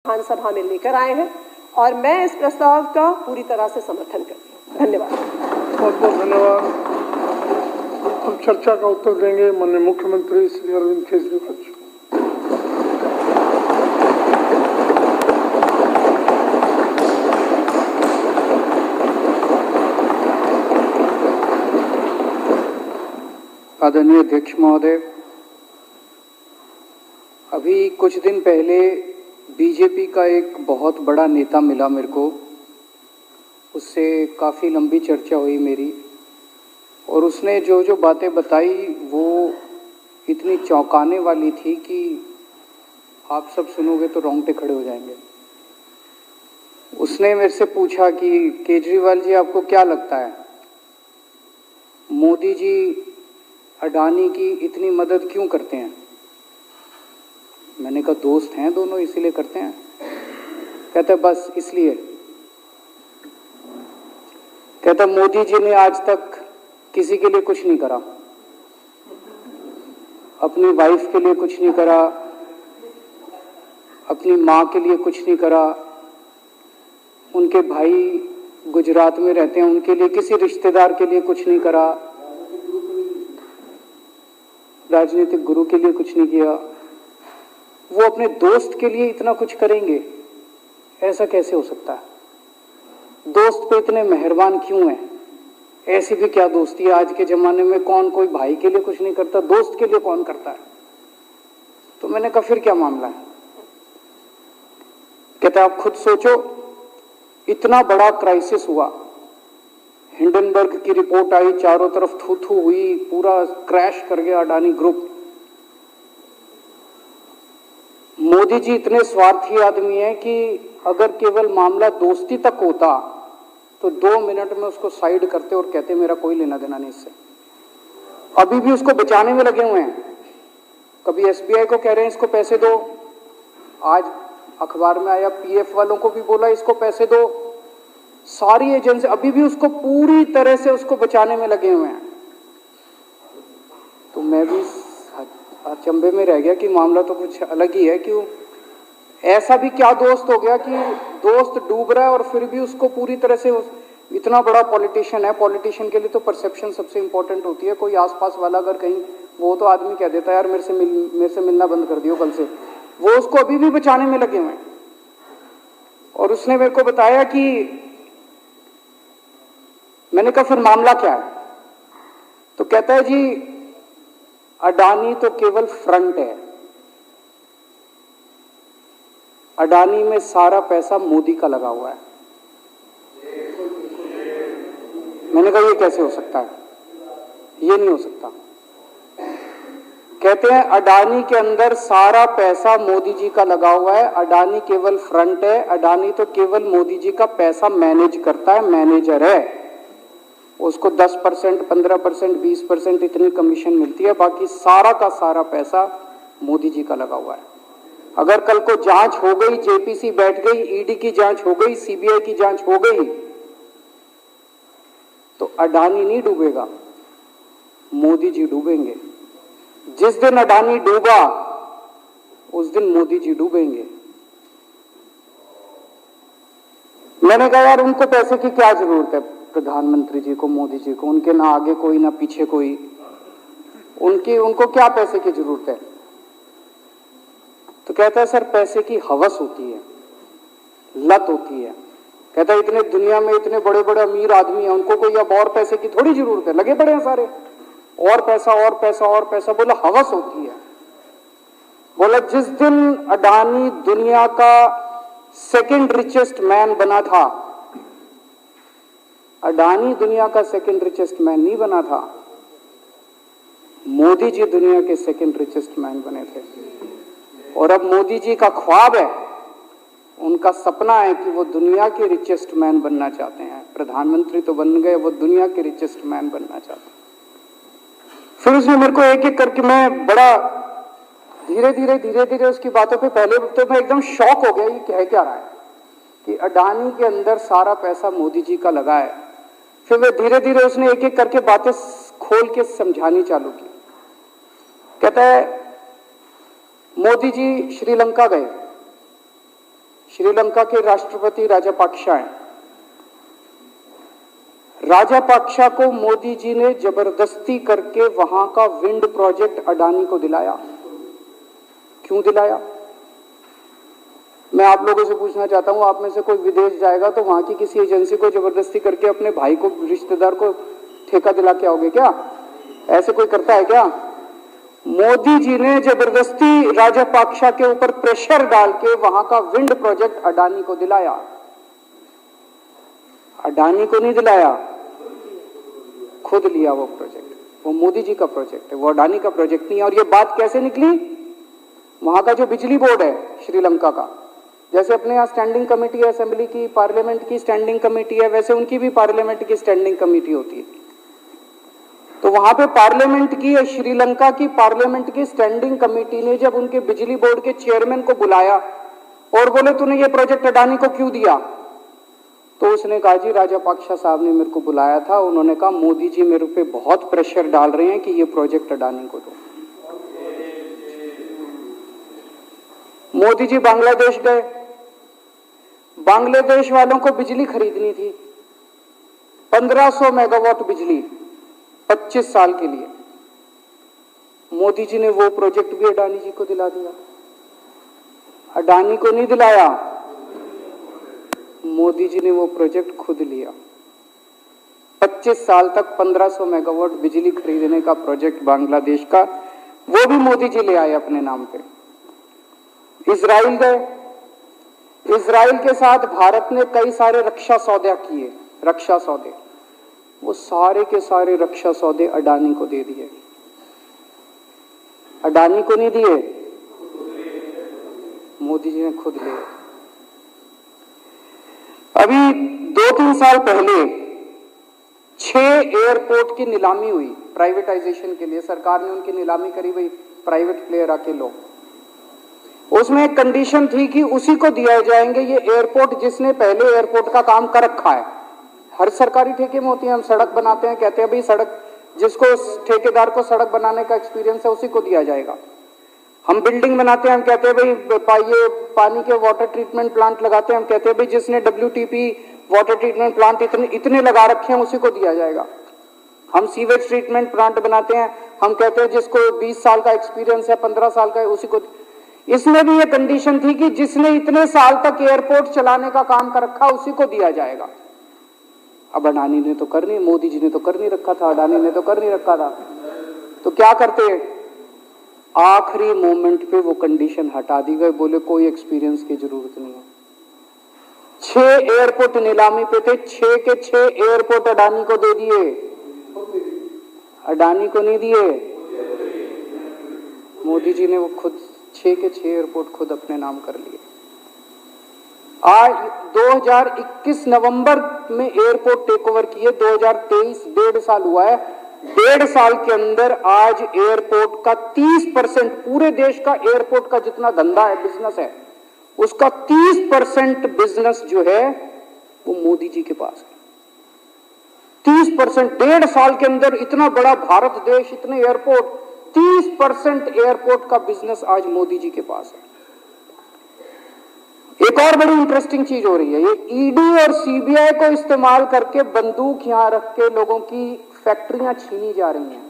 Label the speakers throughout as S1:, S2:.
S1: विधानसभा में लेकर आए हैं और मैं इस प्रस्ताव का पूरी तरह से समर्थन करती हूँ। धन्यवाद।
S2: बहुत बहुत धन्यवाद। हम चर्चा का उत्तर देंगे माननीय मुख्यमंत्री श्री अरविंद केजरीवाल जी।
S3: आदरणीय अध्यक्ष महोदय, अभी कुछ दिन पहले बीजेपी का एक बहुत बड़ा नेता मिला मेरे को, उससे काफ़ी लंबी चर्चा हुई मेरी, और उसने जो जो बातें बताई वो इतनी चौंकाने वाली थी कि आप सब सुनोगे तो रोंगटे खड़े हो जाएंगे। उसने मेरे से पूछा कि केजरीवाल जी आपको क्या लगता है, मोदी जी अडानी की इतनी मदद क्यों करते हैं? मैंने कहा दोस्त हैं दोनों इसीलिए करते हैं। कहते बस इसलिए। कहता मोदी जी ने आज तक किसी के लिए कुछ नहीं करा, अपनी वाइफ के लिए कुछ नहीं करा, अपनी माँ के लिए कुछ नहीं करा, उनके भाई गुजरात में रहते हैं उनके लिए, किसी रिश्तेदार के लिए कुछ नहीं करा, राजनीतिक गुरु के लिए कुछ नहीं किया। वो अपने दोस्त के लिए इतना कुछ करेंगे, ऐसा कैसे हो सकता है? दोस्त पे इतने मेहरबान क्यों हैं? ऐसी भी क्या दोस्ती है? आज के ज़माने में कौन कोई भाई के लिए कुछ नहीं करता, दोस्त के लिए कौन करता है? तो मैंने कहा फिर क्या मामला है? कहता आप खुद सोचो, इतना बड़ा क्राइसिस हुआ, हिंडनबर्ग की रिपोर्ट आई, चारों तरफ थू थू हुई, पूरा क्रैश कर गया अडानी ग्रुप। मोदी जी इतने स्वार्थी आदमी हैं कि अगर केवल मामला दोस्ती तक होता तो 2 मिनट में उसको साइड करते और कहते मेरा कोई लेना देना नहीं इससे। अभी भी उसको बचाने में लगे हुए हैं। कभी एसबीआई को कह रहे हैं इसको पैसे दो, आज अखबार में आया पीएफ वालों को भी बोला इसको पैसे दो, सारी एजेंसी अभी भी उसको पूरी तरह से उसको बचाने में लगे हुए हैं। तो मैं भी अचंभे में रह गया कि मामला तो कुछ अलग ही है। क्यों ऐसा भी क्या दोस्त हो गया कि दोस्त डूब रहा है और फिर भी उसको पूरी तरह से, इतना बड़ा पॉलिटिशियन है, पॉलिटिशियन के लिए तो परसेप्शन सबसे इंपॉर्टेंट होती है। कोई आसपास वाला अगर कहीं, वो तो आदमी कह देता है यार मेरे से मिलना बंद कर दियो कल से, वो उसको अभी भी बचाने में लगे हुए हैं। और उसने मेरे को बताया कि, मैंने कहा फिर मामला क्या है? तो कहता है जी अडानी तो केवल फ्रंट है, अडानी में सारा पैसा मोदी का लगा हुआ है। मैंने कहा ये कैसे हो सकता है? ये नहीं हो सकता। कहते हैं अडानी के अंदर सारा पैसा मोदी जी का लगा हुआ है, अडानी केवल फ्रंट है, अडानी तो केवल मोदी जी का पैसा मैनेज करता है, मैनेजर है। उसको 10%, 15%, 20% इतनी कमीशन मिलती है, बाकी सारा का सारा पैसा मोदी जी का लगा हुआ है। अगर कल को जांच हो गई, जेपीसी बैठ गई, ईडी की जांच हो गई, सीबीआई की जांच हो गई, तो अडानी नहीं डूबेगा, मोदी जी डूबेंगे। जिस दिन अडानी डूबा उस दिन मोदी जी डूबेंगे। मैंने कहा यार उनको पैसे की क्या जरूरत है, प्रधानमंत्री जी को, मोदी जी को, उनके ना आगे कोई ना पीछे कोई, उनको क्या पैसे की जरूरत है? तो कहता है सर पैसे की हवस होती है, लत होती है। कहता है इतने दुनिया में इतने बड़े बड़े अमीर आदमी हैं, उनको कोई अब और पैसे की थोड़ी जरूरत है, लगे पड़े हैं सारे, और पैसा और पैसा और पैसा। बोला हवस होती है। बोला जिस दिन अडानी दुनिया का सेकंड रिचेस्ट मैन बना था, अडानी दुनिया का सेकंड रिचेस्ट मैन नहीं बना था, मोदी जी दुनिया के सेकंड रिचेस्ट मैन बने थे। और अब मोदी जी का ख्वाब है, उनका सपना है कि वो दुनिया के रिचेस्ट मैन बनना चाहते हैं। प्रधानमंत्री तो बन गए, वो दुनिया के रिचेस्ट मैन बनना चाहते हैं। फिर उसने मेरे को एक एक करके, मैं बड़ा धीरे धीरे उसकी बातों पे, पहले तो मैं एकदम शॉक हो गया ये कह क्या रहा है कि अडानी के अंदर सारा पैसा मोदी जी का लगा है। फिर वे धीरे धीरे उसने एक एक करके बातें खोल के समझानी चालू की। कहता है मोदी जी श्रीलंका गए, श्रीलंका के राष्ट्रपति राजापाक्सा हैं। राजापाक्सा को मोदी जी ने जबरदस्ती करके वहां का विंड प्रोजेक्ट अडानी को दिलाया। क्यों दिलाया? मैं आप लोगों से पूछना चाहता हूं, आप में से कोई विदेश जाएगा तो वहां की किसी एजेंसी को जबरदस्ती करके अपने भाई को, रिश्तेदार को ठेका दिला के आओगे क्या? ऐसे कोई करता है क्या? मोदी जी ने जबरदस्ती राजापाक्सा के ऊपर प्रेशर डाल के वहां का विंड प्रोजेक्ट अडानी को दिलाया। अडानी को नहीं दिलाया, खुद लिया वो प्रोजेक्ट। वो मोदी जी का प्रोजेक्ट है, वो अडानी का प्रोजेक्ट नहीं है। और ये बात कैसे निकली? वहां का जो बिजली बोर्ड है श्रीलंका का, जैसे अपने यहाँ स्टैंडिंग कमेटी है असेंबली की, पार्लियामेंट की स्टैंडिंग कमेटी है, वैसे उनकी भी पार्लियामेंट की स्टैंडिंग कमेटी होती है। तो वहां पे पार्लियामेंट की, श्रीलंका की पार्लियामेंट की स्टैंडिंग कमेटी ने जब उनके बिजली बोर्ड के चेयरमैन को बुलाया और बोले तूने ये प्रोजेक्ट अडानी को क्यों दिया, तो उसने कहा जी राजापाक्सा साहब ने मेरे को बुलाया था, उन्होंने कहा मोदी जी मेरे पे बहुत प्रेशर डाल रहे हैं कि ये प्रोजेक्ट अडानी को दो। मोदी जी बांग्लादेश गए, बांग्लादेश वालों को बिजली खरीदनी थी, 1500 मेगावाट बिजली 25 साल के लिए। मोदी जी ने वो प्रोजेक्ट भी अडानी जी को दिला दिया। अडानी को नहीं दिलाया, मोदी जी ने वो प्रोजेक्ट खुद लिया। 25 साल तक 1500 मेगावाट बिजली खरीदने का प्रोजेक्ट बांग्लादेश का, वो भी मोदी जी ले आए अपने नाम पे। इजराइल गए, इजराइल के साथ भारत ने कई सारे रक्षा सौदे किए, रक्षा सौदे, वो सारे के सारे रक्षा सौदे अडानी को दे दिए। अडानी को नहीं दिए, मोदी जी ने खुद लिए। अभी 2-3 साल पहले 6 एयरपोर्ट की नीलामी हुई प्राइवेटाइजेशन के लिए, सरकार ने उनकी नीलामी करी, भाई प्राइवेट प्लेयर आके लो। उसमें एक कंडीशन थी कि उसी को दिया जाएंगे ये एयरपोर्ट जिसने पहले एयरपोर्ट का काम कर रखा है। हर सरकारी ठेके में होती है, हम सड़क बनाते हैं, कहते हैं भाई सड़क, जिसको ठेकेदार को सड़क बनाने का एक्सपीरियंस है उसी को दिया जाएगा। हम बिल्डिंग बनाते हैं, हम कहते हैं भाई ये पानी के वाटर ट्रीटमेंट प्लांट लगाते हैं, हम कहते हैं भाई जिसने WTP वाटर ट्रीटमेंट प्लांट इतने लगा रखे हैं उसी को दिया जाएगा। हम सीवेज ट्रीटमेंट प्लांट बनाते हैं, हम कहते हैं जिसको 20 साल का एक्सपीरियंस है, 15 साल का है, उसी को। इसमें भी ये कंडीशन थी कि जिसने इतने साल तक एयरपोर्ट चलाने का काम कर रखा उसी को दिया जाएगा। अब अडानी ने तो कर नहीं, मोदी जी ने तो कर नहीं रखा था, अडानी ने तो कर नहीं रखा था, तो क्या करते? आखिरी मोमेंट पे वो कंडीशन हटा दी गई, बोले कोई एक्सपीरियंस की जरूरत नहीं है। 6 एयरपोर्ट नीलामी पे थे, 6 के 6 एयरपोर्ट अडानी को दे दिए, अडानी को नहीं दिए, मोदी जी ने वो खुद 6 के 6 एयरपोर्ट खुद अपने नाम कर लिए। आज 2021 नवंबर में एयरपोर्ट टेक ओवर किए, 2023 1.5 साल हुआ है। 1.5 साल के अंदर आज एयरपोर्ट का 30%, पूरे देश का एयरपोर्ट का जितना धंधा है, बिजनेस है, उसका 30% बिजनेस जो है वो मोदी जी के पास है। 30%, 1.5 साल के अंदर इतना बड़ा भारत देश, इतने एयरपोर्ट, 30% एयरपोर्ट का बिजनेस आज मोदी जी के पास है। एक और बड़ी इंटरेस्टिंग चीज हो रही है, ये ईडी और सीबीआई को इस्तेमाल करके बंदूक यहां रख के लोगों की फैक्ट्रियां छीनी जा रही हैं।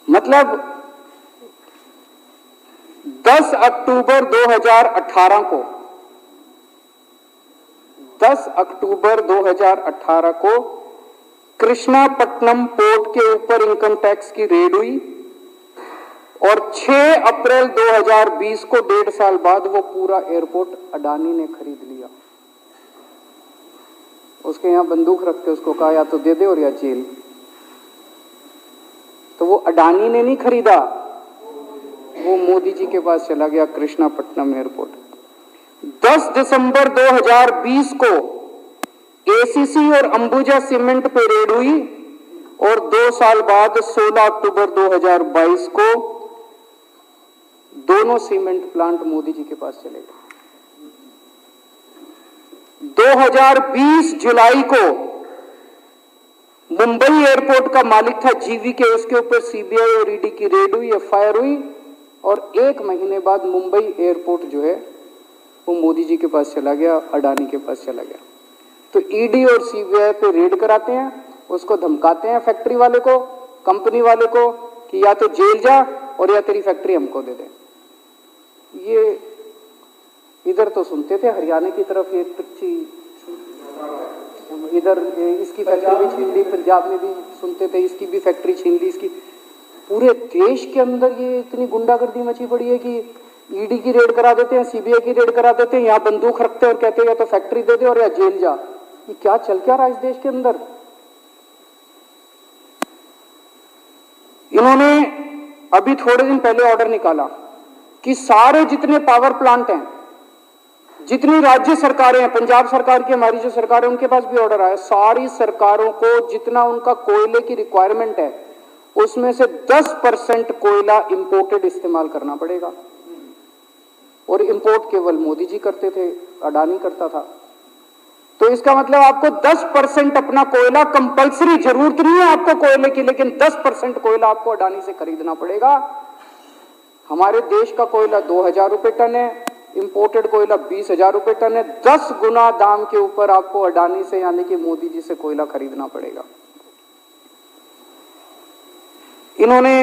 S3: मतलब 10 अक्टूबर 2018 को 10 अक्टूबर 2018 को कृष्णापट्टनम पोर्ट के ऊपर इनकम टैक्स की रेड हुई और 6 अप्रैल 2020 को 1.5 साल बाद वो पूरा एयरपोर्ट अडानी ने खरीद लिया। उसके यहां बंदूक रख के उसको कहा या तो दे दे और या जेल। तो वो अडानी ने नहीं खरीदा, वो मोदी जी के पास चला गया कृष्णापट्टनम एयरपोर्ट। 10 दिसंबर 2020 को एसीसी और अंबुजा सीमेंट पे रेड हुई और 2 साल बाद 16 अक्टूबर 2022 को दोनों सीमेंट प्लांट मोदी जी के पास चले गए। 2020 जुलाई को मुंबई एयरपोर्ट का मालिक था जीवीके, उसके ऊपर सीबीआई और ईडी की रेड हुई, एफआईआर हुई और 1 महीने बाद मुंबई एयरपोर्ट जो है वो मोदी जी के पास चला गया, अडानी के पास चला गया। तो ईडी और सीबीआई पे रेड कराते हैं, उसको धमकाते हैं फैक्ट्री वाले को, कंपनी वाले को कि या तो जेल जा और या तेरी फैक्ट्री हमको दे दे। ये इधर तो सुनते थे हरियाणा की तरफ, ये कच्ची इधर इसकी फैक्ट्री भी छीन ली, पंजाब में भी सुनते थे इसकी भी फैक्ट्री छीन ली, इसकी। पूरे देश के अंदर ये इतनी गुंडागर्दी मची पड़ी है कि ईडी की रेड करा देते हैं, सीबीआई की रेड करा देते हैं, यहाँ बंदूक रखते हैं और कहते हैं या तो फैक्ट्री दे दे और या जेल जा। ये क्या चल क्या रहा है इस देश के अंदर? इन्होंने अभी थोड़े दिन पहले ऑर्डर निकाला कि सारे जितने पावर प्लांट हैं, जितनी राज्य सरकारें हैं, पंजाब सरकार की, हमारी जो सरकार है, उनके पास भी ऑर्डर आया, सारी सरकारों को जितना उनका कोयले की रिक्वायरमेंट है उसमें से 10% कोयला इंपोर्टेड इस्तेमाल करना पड़ेगा। और इंपोर्ट केवल मोदी जी करते थे, अडानी करता था। तो इसका मतलब आपको 10% अपना कोयला कंपलसरी, जरूरत नहीं है आपको कोयले की, लेकिन 10% कोयला आपको अडानी से खरीदना पड़ेगा। हमारे देश का कोयला 2000 रुपए टन है, इंपोर्टेड कोयला 20,000 रुपए टन है। 10 गुना दाम के ऊपर आपको अडानी से यानी कि मोदी जी से कोयला खरीदना पड़ेगा। इन्होंने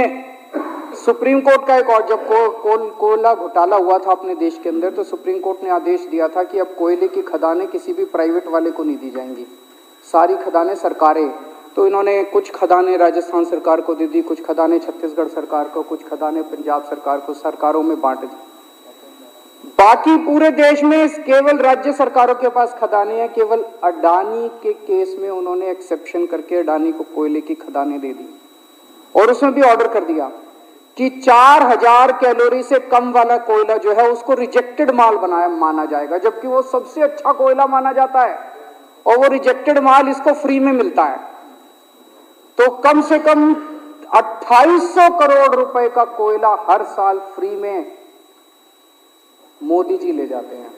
S3: सुप्रीम कोर्ट का एक और, जब कोयला घोटाला हुआ था अपने देश के अंदर, तो सुप्रीम कोर्ट ने आदेश दिया था कि अब कोयले की खदानें किसी भी प्राइवेट वाले को नहीं दी जाएंगी, सारी खदानें सरकारें। तो इन्होंने कुछ खदानें राजस्थान सरकार को दे दी, कुछ खदानें छत्तीसगढ़ सरकार को, कुछ खदानें पंजाब सरकार को, सरकारों में बांट दी। बाकी पूरे देश में केवल राज्य सरकारों के पास खदानें हैं। केवल अडानी के केस में उन्होंने एक्सेप्शन करके अडानी को कोयले की खदानें दे दी और उसमें भी ऑर्डर कर दिया कि 4000 कैलोरी से कम वाला कोयला जो है उसको रिजेक्टेड माल माना जाएगा, जबकि वो सबसे अच्छा कोयला माना जाता है और वो रिजेक्टेड माल इसको फ्री में मिलता है। तो कम से कम 2800 करोड़ रुपए का कोयला हर साल फ्री में मोदी जी ले जाते हैं।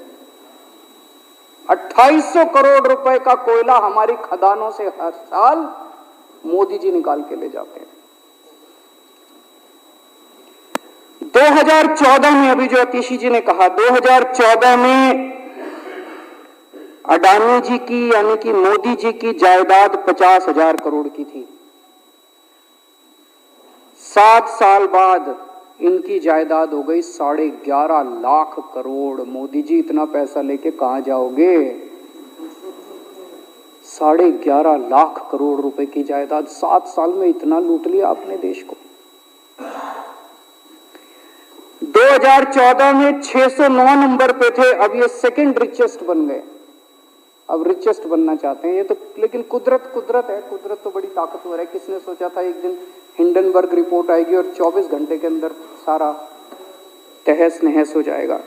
S3: 2800 करोड़ रुपए का कोयला हमारी खदानों से हर साल मोदी जी निकाल के ले जाते हैं। 2014 में, अभी जो अतिशी जी ने कहा, 2014 में अडानी जी की यानी कि मोदी जी की जायदाद 50,000 करोड़ की थी। 7 साल बाद इनकी जायदाद हो गई 11.5 लाख करोड़। मोदी जी इतना पैसा लेके कहां जाओगे? 11.5 लाख करोड़ रुपए की जायदाद, 7 साल में इतना लूट लिया आपने देश को। 2014 में 609 नंबर पे थे, अब ये सेकंड रिचेस्ट बन गए, अब रिचेस्ट बनना चाहते हैं। ये तो लेकिन कुदरत है, कुदरत तो बड़ी ताकतवर है। किसने सोचा था एक दिन हिंडनबर्ग रिपोर्ट आएगी और 24 घंटे के अंदर सारा तहस नहस हो जाएगा।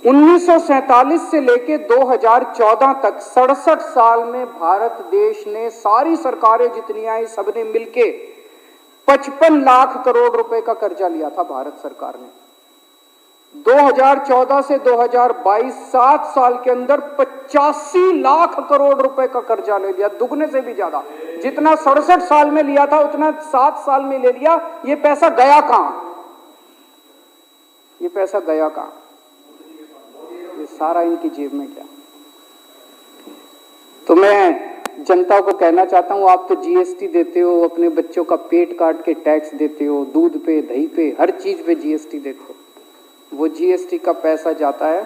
S3: 1947 से लेके 2014 तक 67 साल में भारत देश ने, सारी सरकारें जितनी आई सबने मिलके 55 लाख करोड़ रुपए का कर्जा लिया था भारत सरकार ने। 2014 से 2022 7 साल के अंदर 85 लाख करोड़ रुपए का कर्जा ले लिया, दुगने से भी ज्यादा। जितना 67 साल में लिया था उतना 7 साल में ले लिया। ये पैसा गया कहां? ये पैसा गया कहां? ये सारा इनकी जेब में गया। तो मैं जनता को कहना चाहता हूं, आप तो जीएसटी देते हो, अपने बच्चों का पेट काट के टैक्स देते हो, दूध पे, दही पे, हर चीज पे जीएसटी देते हो। वो जीएसटी का पैसा जाता है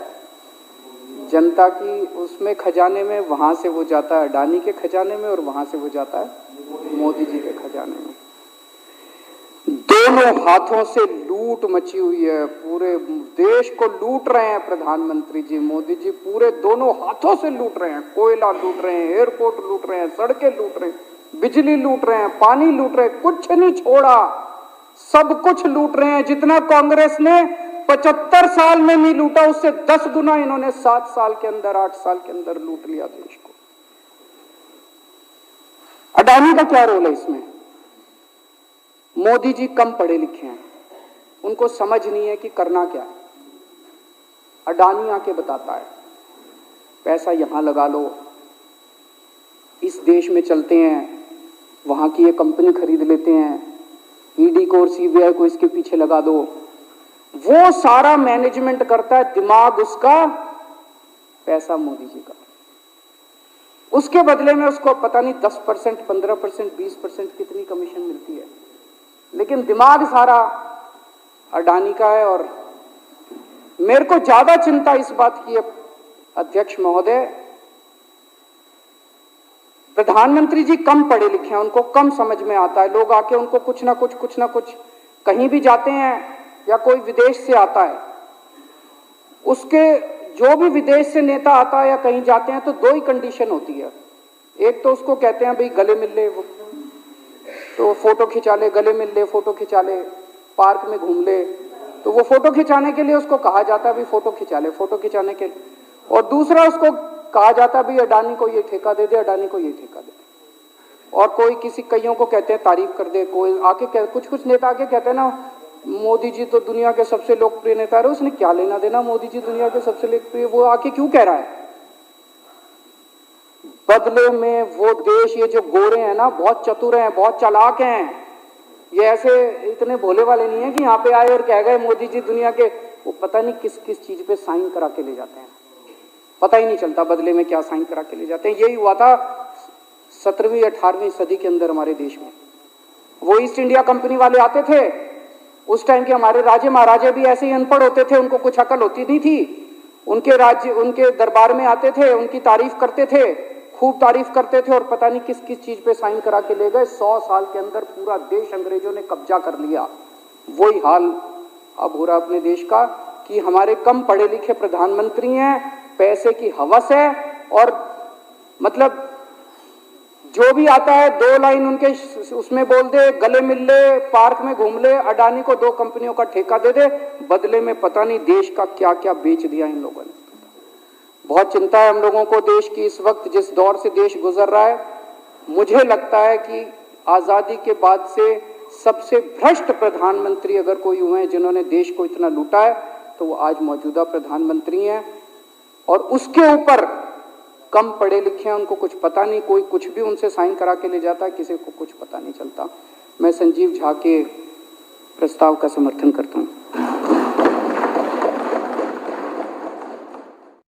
S3: जनता की उसमें खजाने में, वहां से वो जाता है अडानी के खजाने में और वहां से वो जाता है मोदी जी के खजाने में। दोनों हाथों से लूट मची हुई है, पूरे देश को लूट रहे हैं प्रधानमंत्री जी, मोदी जी पूरे दोनों हाथों से लूट रहे हैं। कोयला लूट रहे हैं, एयरपोर्ट लूट रहे हैं, सड़कें लूट रहे हैं, बिजली लूट रहे हैं, पानी लूट रहे हैं, कुछ नहीं छोड़ा, सब कुछ लूट रहे हैं। जितना कांग्रेस ने 75 साल में नहीं लूटा, उससे 10 गुना इन्होंने 7 साल के अंदर, 8 साल के अंदर लूट लिया देश को। अडानी का क्या रोल है इसमें? मोदी जी कम पढ़े लिखे हैं, उनको समझ नहीं है कि करना क्या है। अडानी आके बताता है पैसा यहां लगा लो, इस देश में चलते हैं, वहां की ये कंपनी खरीद लेते हैं, ईडी को और सीबीआई को इसके पीछे लगा दो। वो सारा मैनेजमेंट करता है, दिमाग उसका, पैसा मोदी जी का। उसके बदले में उसको पता नहीं 10%, 15%, 20% कितनी कमीशन मिलती है, लेकिन दिमाग सारा अडानी का है। और मेरे को ज्यादा चिंता इस बात की है अध्यक्ष महोदय, प्रधानमंत्री जी कम पढ़े लिखे हैं, उनको कम समझ में आता है। लोग आके उनको कुछ ना कुछ कहीं भी जाते हैं या कोई विदेश से आता है, उसके जो भी विदेश से नेता आता है या कहीं जाते हैं तो दो ही कंडीशन होती है। एक तो उसको कहते हैं भाई गले मिल ले, तो फोटो खिंचा ले, गले मिल ले, फोटो खिंचा ले, पार्क में घूम ले, तो वो फोटो खिंचाने के लिए उसको कहा जाता है भाई फोटो खिंचा ले, फोटो खिंचाने के लिए। और दूसरा उसको कहा जाता है भाई अडानी को ये ठेका दे दे, अडानी को ये ठेका दे। और कोई किसी कईयों को कहते हैं तारीफ कर दे, कोई आके कुछ नेता आके कहते हैं ना मोदी जी तो दुनिया के सबसे लोकप्रिय नेता है। उसने क्या लेना देना, मोदी जी दुनिया के सबसे लोकप्रिय, वो आके क्यों कह रहा है? बदले में वो देश, ये जो गोरे हैं ना, बहुत चतुर हैं, बहुत चालाक हैं, ये ऐसे इतने भोले वाले नहीं है कि यहाँ पे आए और कह गए मोदी जी दुनिया के, वो पता नहीं किस किस चीज पे साइन करा के ले जाते हैं, पता ही नहीं चलता बदले में क्या साइन करा के ले जाते हैं। यही हुआ था 17वीं 18वीं सदी के अंदर हमारे देश में। वो ईस्ट इंडिया कंपनी वाले आते थे, उस टाइम के हमारे राजे महाराजे भी ऐसे ही अनपढ़ होते थे, उनको कुछ अकल होती नहीं थी। उनके राज्य, उनके दरबार में आते थे, उनकी तारीफ करते थे, खूब तारीफ करते थे, और पता नहीं किस किस चीज पे साइन करा के ले गए। 100 साल के अंदर पूरा देश अंग्रेजों ने कब्जा कर लिया। वही हाल अब हो रहा अपने देश का कि हमारे कम पढ़े लिखे प्रधानमंत्री हैं, पैसे की हवस है, और मतलब जो भी आता है 2 लाइन उनके उसमें बोल दे, गले मिल ले, पार्क में घूम ले, अडानी को 2 कंपनियों का ठेका दे दे, बदले में पता नहीं देश का क्या क्या बेच दिया इन लोगों ने। बहुत चिंता है हम लोगों को देश की इस वक्त, जिस दौर से देश गुजर रहा है। मुझे लगता है कि आजादी के बाद से सबसे भ्रष्ट प्रधानमंत्री अगर कोई हुए हैं जिन्होंने देश को इतना लूटा है, तो वो आज मौजूदा प्रधानमंत्री हैं। और उसके ऊपर कम पढ़े लिखे हैं, उनको कुछ पता नहीं, कोई कुछ भी उनसे साइन करा के ले जाता है, किसी को कुछ पता नहीं चलता। मैं संजीव झा के प्रस्ताव का समर्थन करता हूँ।